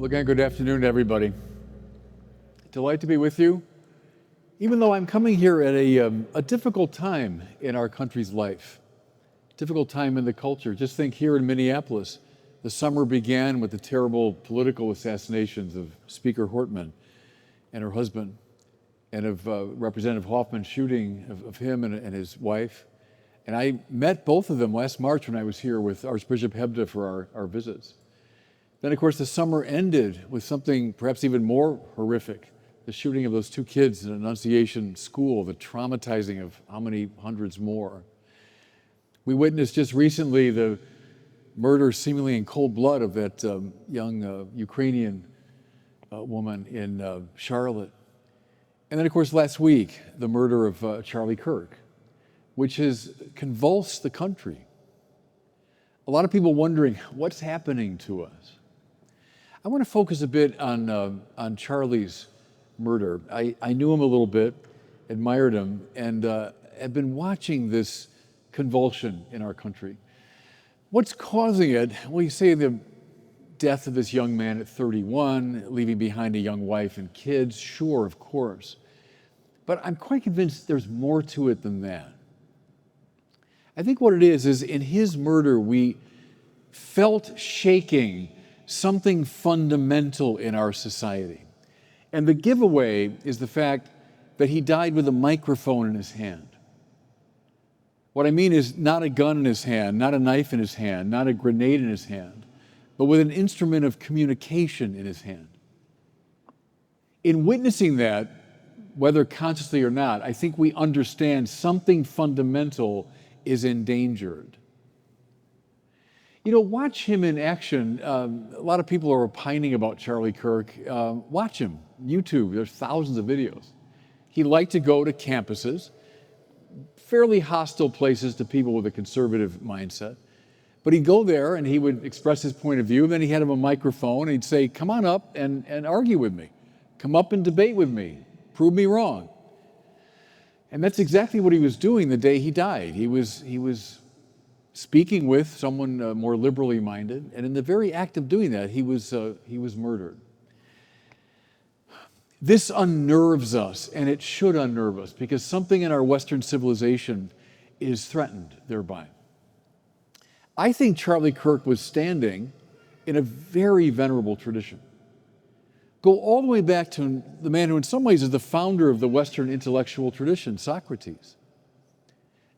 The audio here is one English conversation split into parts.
Well, again, good afternoon, everybody. Delight to be with you, even though I'm coming here at a difficult time in our country's life, difficult time in the culture. Just think here in Minneapolis, the summer began with the terrible political assassinations of Speaker Hortman and her husband, and of Representative Hoffman's shooting of him and his wife. And I met both of them last March when I was here with Archbishop Hebda for our visits. Then, of course, the summer ended with something perhaps even more horrific, the shooting of those two kids in Annunciation School, the traumatizing of how many hundreds more. We witnessed just recently the murder seemingly in cold blood of that young Ukrainian woman in Charlotte. And then, of course, last week, the murder of Charlie Kirk, which has convulsed the country. A lot of people wondering, what's happening to us? I want to focus a bit on Charlie's murder. I knew him a little bit, admired him, and have been watching this convulsion in our country. What's causing it? Well, you say the death of this young man at 31, leaving behind a young wife and kids, sure, of course. But I'm quite convinced there's more to it than that. I think what it is in his murder, we felt shaking something fundamental in our society. And the giveaway is the fact that he died with a microphone in his hand. What I mean is not a gun in his hand, not a knife in his hand, not a grenade in his hand, but with an instrument of communication in his hand. In witnessing that, whether consciously or not, I think we understand something fundamental is endangered. You know, watch him in action. A lot of people are opining about Charlie Kirk. Watch him, YouTube, there's thousands of videos. He liked to go to campuses, fairly hostile places to people with a conservative mindset. But he'd go there and he would express his point of view. And then he had him a microphone and he'd say, come on up and argue with me. Come up and debate with me. Prove me wrong. And that's exactly what he was doing the day he died. He was speaking with someone more liberally minded, and in the very act of doing that, he was murdered. This unnerves us, and it should unnerve us, because something in our Western civilization is threatened thereby. I think Charlie Kirk was standing in a very venerable tradition. Go all the way back to the man who in some ways is the founder of the Western intellectual tradition, Socrates.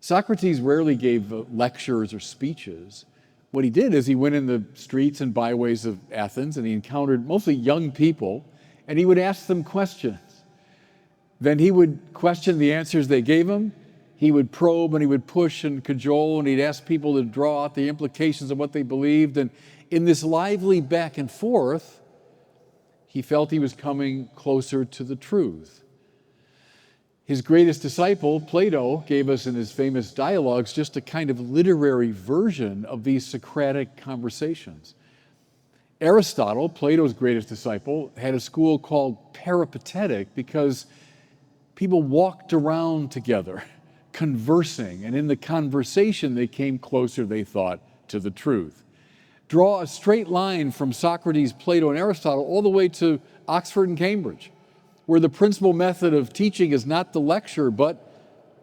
Socrates rarely gave lectures or speeches. What he did is he went in the streets and byways of Athens and he encountered mostly young people and he would ask them questions. Then he would question the answers they gave him. He would probe and he would push and cajole and he'd ask people to draw out the implications of what they believed. And in this lively back and forth, he felt he was coming closer to the truth. His greatest disciple, Plato, gave us in his famous dialogues just a kind of literary version of these Socratic conversations. Aristotle, Plato's greatest disciple, had a school called peripatetic because people walked around together, conversing, and in the conversation they came closer, they thought, to the truth. Draw a straight line from Socrates, Plato, and Aristotle all the way to Oxford and Cambridge, where the principal method of teaching is not the lecture, but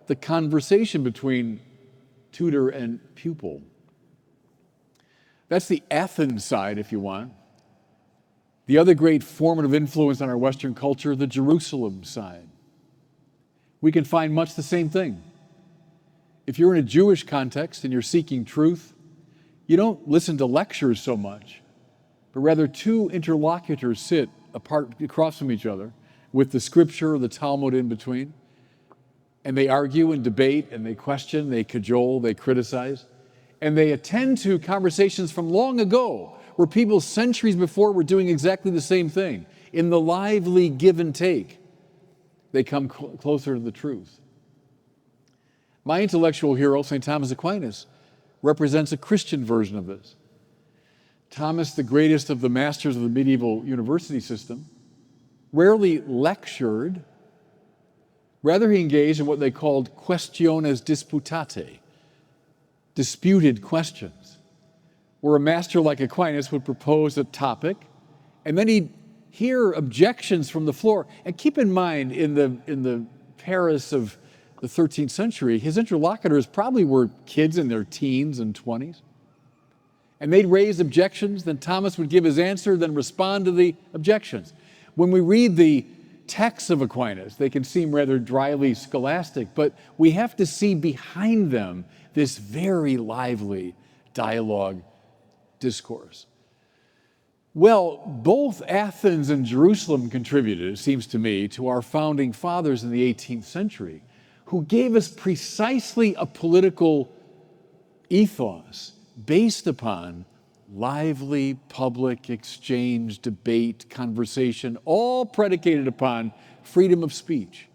the conversation between tutor and pupil. That's the Athens side, if you want. The other great formative influence on our Western culture, the Jerusalem side. We can find much the same thing. If you're in a Jewish context and you're seeking truth, you don't listen to lectures so much, but rather two interlocutors sit across from each other, with the scripture or the Talmud in between. And they argue and debate and they question, they cajole, they criticize. And they attend to conversations from long ago where people centuries before were doing exactly the same thing. In the lively give and take, they come closer to the truth. My intellectual hero, St. Thomas Aquinas, represents a Christian version of this. Thomas, the greatest of the masters of the medieval university system, rarely lectured. Rather, he engaged in what they called questiones disputate, disputed questions, where a master like Aquinas would propose a topic And then he'd hear objections from the floor. And keep in mind, in the Paris of the 13th century, his interlocutors probably were kids in their teens and 20s. And they'd raise objections, then Thomas would give his answer, then respond to the objections. When we read the texts of Aquinas, they can seem rather dryly scholastic, but we have to see behind them this very lively dialogue discourse. Well, both Athens and Jerusalem contributed, it seems to me, to our founding fathers in the 18th century, who gave us precisely a political ethos based upon lively public exchange, debate, conversation, all predicated upon freedom of speech.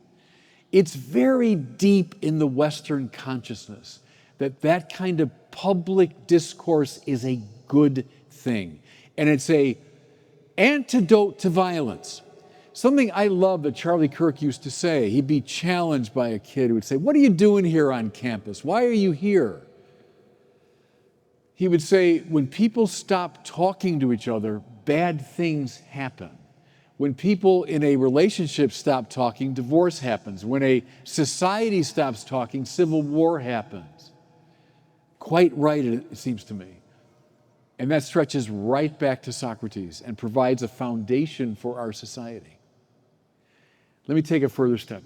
It's very deep in the Western consciousness that kind of public discourse is a good thing. And it's an antidote to violence. Something I love that Charlie Kirk used to say, he'd be challenged by a kid who would say, "What are you doing here on campus? Why are you here?" He would say, when people stop talking to each other, bad things happen. When people in a relationship stop talking, divorce happens. When a society stops talking, civil war happens. Quite right, it seems to me. And that stretches right back to Socrates and provides a foundation for our society. Let me take a further step.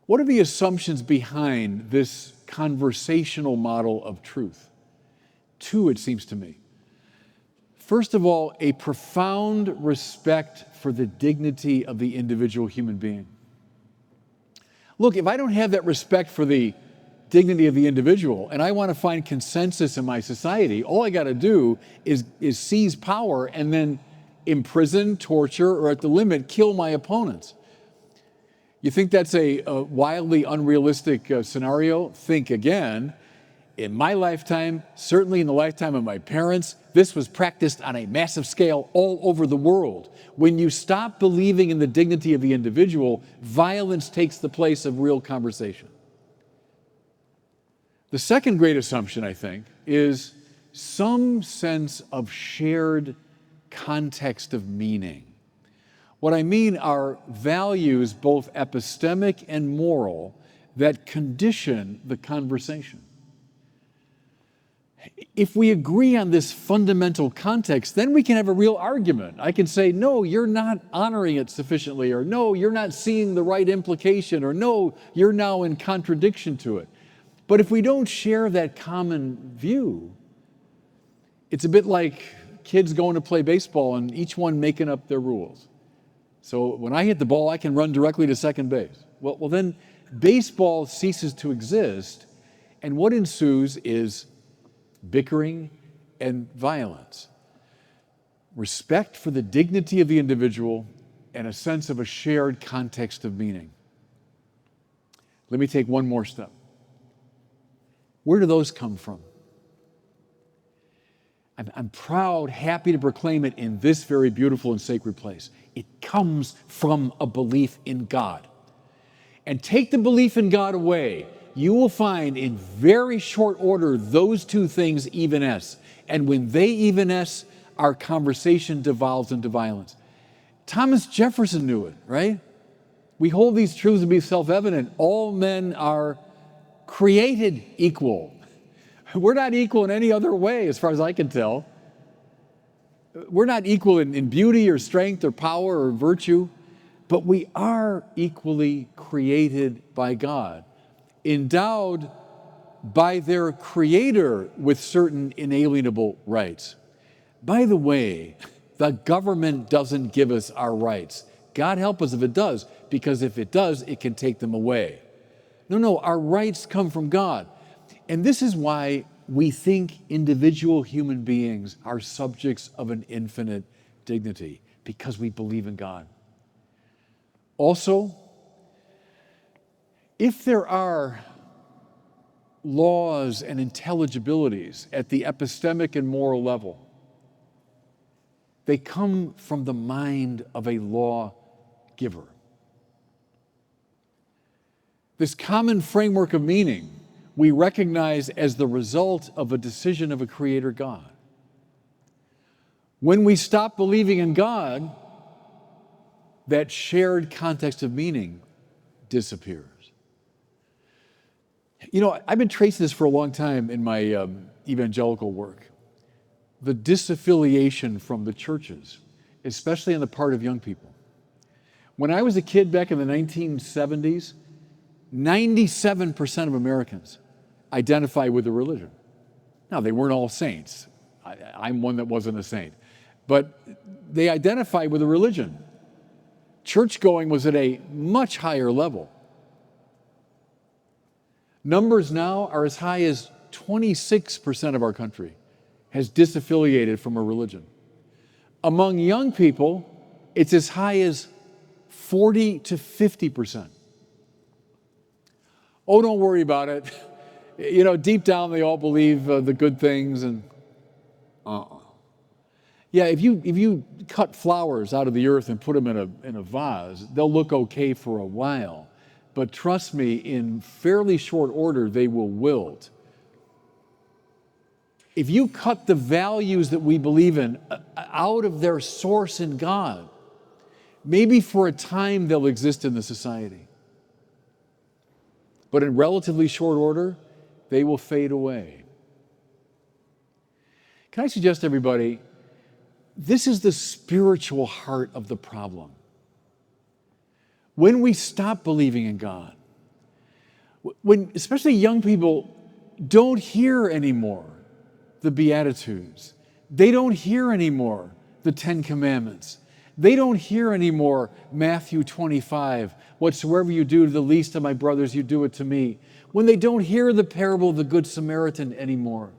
What are the assumptions behind this conversational model of truth? Two, it seems to me. First of all, a profound respect for the dignity of the individual human being. Look, if I don't have that respect for the dignity of the individual and I want to find consensus in my society, all I got to do is seize power and then imprison, torture, or at the limit, kill my opponents. You think that's a wildly unrealistic scenario? Think again. In my lifetime, certainly in the lifetime of my parents, this was practiced on a massive scale all over the world. When you stop believing in the dignity of the individual, violence takes the place of real conversation. The second great assumption, I think, is some sense of shared context of meaning. What I mean are values, both epistemic and moral, that condition the conversation. If we agree on this fundamental context, then we can have a real argument. I can say, no, you're not honoring it sufficiently, or no, you're not seeing the right implication, or no, you're now in contradiction to it. But if we don't share that common view, it's a bit like kids going to play baseball and each one making up their rules. So when I hit the ball, I can run directly to second base. Well, then baseball ceases to exist, and what ensues is bickering and violence. Respect for the dignity of the individual and a sense of a shared context of meaning. Let me take one more step. Where do those come from? I'm proud, happy to proclaim it in this very beautiful and sacred place. It comes from a belief in God. And take the belief in God away, you will find in very short order those two things evanesce. And when they evanesce, our conversation devolves into violence. Thomas Jefferson knew it, right? We hold these truths to be self-evident. All men are created equal. We're not equal in any other way, as far as I can tell. We're not equal in beauty or strength or power or virtue, but we are equally created by God, endowed by their Creator with certain inalienable rights. By the way, the government doesn't give us our rights. God help us if it does, because if it does, it can take them away. No, our rights come from God. And this is why we think individual human beings are subjects of an infinite dignity, because we believe in God. Also, if there are laws and intelligibilities at the epistemic and moral level, they come from the mind of a lawgiver. This common framework of meaning we recognize as the result of a decision of a Creator God. When we stop believing in God, that shared context of meaning disappears. You know, I've been tracing this for a long time in my evangelical work. The disaffiliation from the churches, especially on the part of young people. When I was a kid back in the 1970s, 97% of Americans identify with a religion. Now, they weren't all saints. I'm one that wasn't a saint. But they identify with a religion. Church-going was at a much higher level. Numbers now are as high as 26% of our country has disaffiliated from a religion. Among young people, it's as high as 40 to 50%. Oh, don't worry about it. You know, deep down they all believe the good things and Yeah, if you cut flowers out of the earth and put them in a vase, they'll look okay for a while. But trust me, in fairly short order, they will wilt. If you cut the values that we believe in out of their source in God, maybe for a time they'll exist in the society. But in relatively short order, they will fade away. Can I suggest to everybody, this is the spiritual heart of the problem. When we stop believing in God, when especially young people don't hear anymore the Beatitudes, they don't hear anymore the Ten Commandments, they don't hear anymore Matthew 25, whatsoever you do to the least of my brothers, you do it to me. When they don't hear the parable of the Good Samaritan anymore,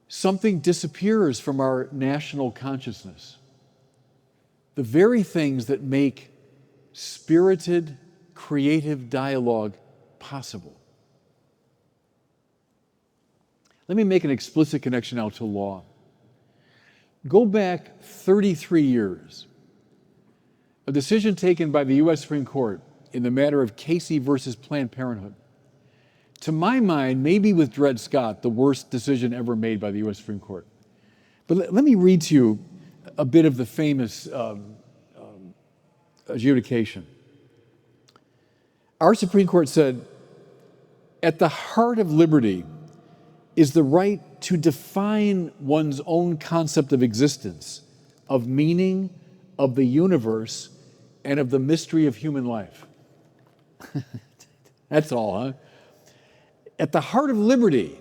something disappears from our national consciousness. The very things that make spirited, creative dialogue possible. Let me make an explicit connection now to law. Go back 33 years. A decision taken by the U.S. Supreme Court in the matter of Casey versus Planned Parenthood. To my mind, maybe with Dred Scott, the worst decision ever made by the U.S. Supreme Court. But let me read to you a bit of the famous adjudication. Our Supreme Court said, at the heart of liberty is the right to define one's own concept of existence, of meaning, of the universe, and of the mystery of human life. That's all, huh? At the heart of liberty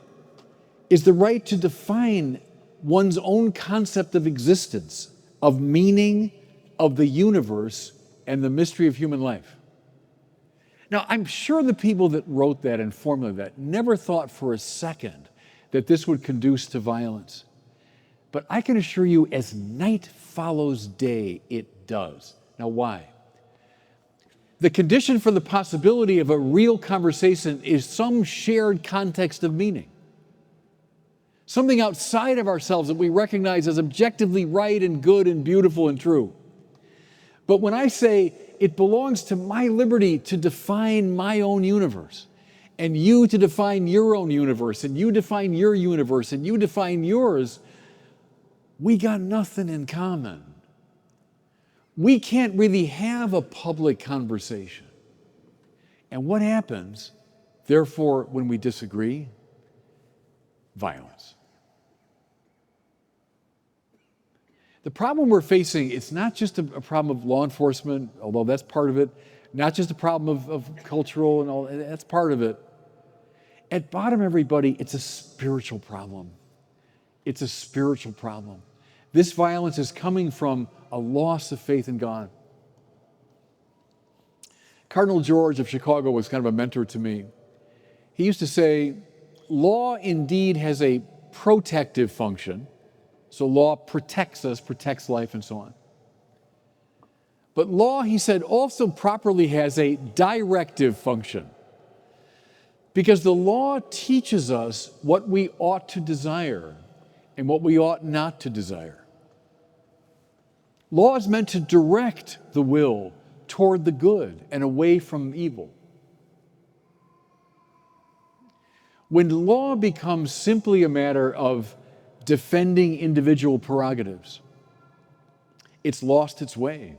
is the right to define one's own concept of existence, of meaning, of the universe, and the mystery of human life. Now, I'm sure the people that wrote that and formulated that never thought for a second that this would conduce to violence. But I can assure you, as night follows day, it does. Now, why? The condition for the possibility of a real conversation is some shared context of meaning. Something outside of ourselves that we recognize as objectively right and good and beautiful and true. But when I say it belongs to my liberty to define my own universe, and you to define your own universe, and you define your universe, and you define yours, we got nothing in common. We can't really have a public conversation. And what happens, therefore, when we disagree? Violence. The problem we're facing, it's not just a problem of law enforcement, although that's part of it, not just a problem of cultural and all, that's part of it. At bottom, everybody, it's a spiritual problem. It's a spiritual problem. This violence is coming from a loss of faith in God. Cardinal George of Chicago was kind of a mentor to me. He used to say, law indeed has a protective function. So law protects us, protects life, and so on. But law, he said, also properly has a directive function. Because the law teaches us what we ought to desire and what we ought not to desire. Law is meant to direct the will toward the good and away from evil. When law becomes simply a matter of defending individual prerogatives. It's lost its way.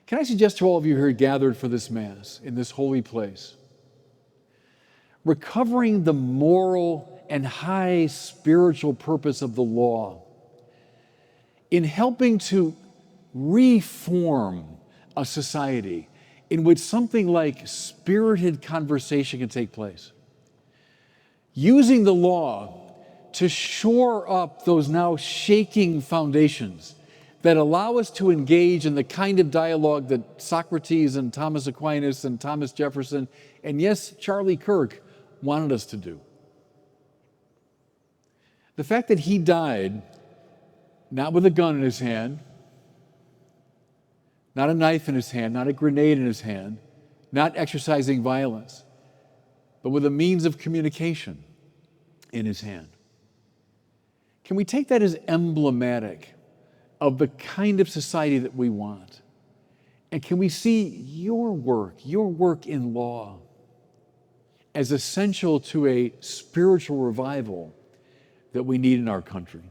Can I suggest to all of you here gathered for this Mass, in this holy place, recovering the moral and high spiritual purpose of the law in helping to reform a society in which something like spirited conversation can take place. Using the law to shore up those now shaking foundations that allow us to engage in the kind of dialogue that Socrates and Thomas Aquinas and Thomas Jefferson, and yes, Charlie Kirk wanted us to do. The fact that he died not with a gun in his hand, not a knife in his hand, not a grenade in his hand, not exercising violence, but with a means of communication in his hand. Can we take that as emblematic of the kind of society that we want? And can we see your work in law, as essential to a spiritual revival that we need in our country?